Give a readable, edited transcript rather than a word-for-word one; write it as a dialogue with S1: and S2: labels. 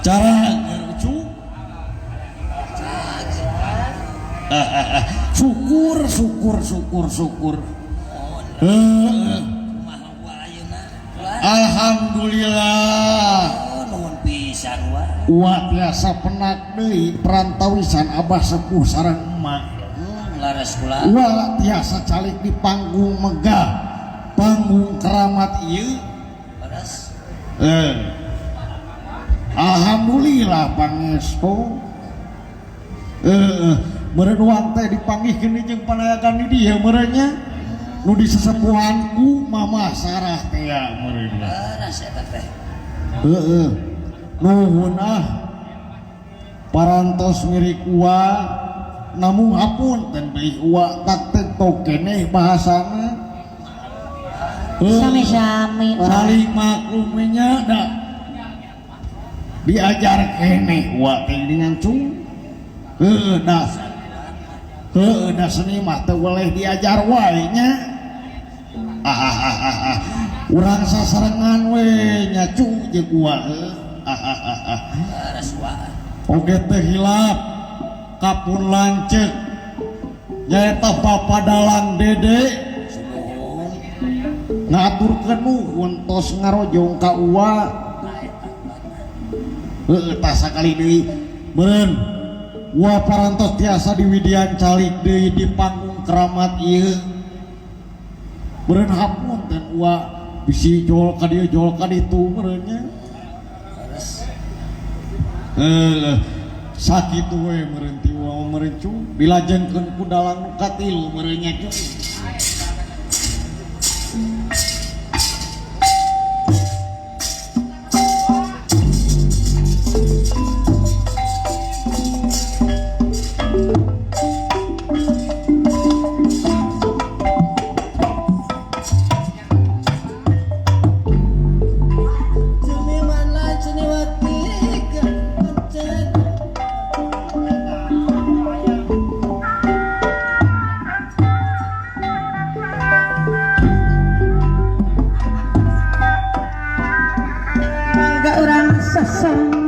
S1: cara cu syukur alhamdulillah
S2: nuhun pisan
S1: wa biasa penak deui perantawisan abah sepuh sareng emak
S2: laras kula
S1: wa tiasa calik di panggung megah panggung keramat ieu
S2: laras
S1: alhamdulillah pangestu meureun uang teh dipanggihkeun jeung panayagan di dieu meureunnya nu disesepuhanku Mama Sarah teh ya meureun
S2: laras eta teh
S1: nuhun parantos mirik uwa namun hapunten deui uwa tak teu keneh bahasana
S3: sami-sami
S1: saling maklumnya da diajar keneh uwa teh dengan cung da seni mah teu boleh diajar wae nya urang sasarengan we nya cung jeung uwa
S2: laras
S1: oge teh hilap kapun lanceuk nyaeta papadalang dede ngaturkeun nuhun tos ngarojong ka uwa tah sakali deui meureun uwa parantos tiasa diwidian calik deui di panggung keramat ieu meureun hapunten uwa bisi jol ka dieu jol ka ditu meureun nya sakitu we meureun ti uwa meureun cu dilajengkeun ku dalang nu katilu meureun nya cu
S3: orang sesang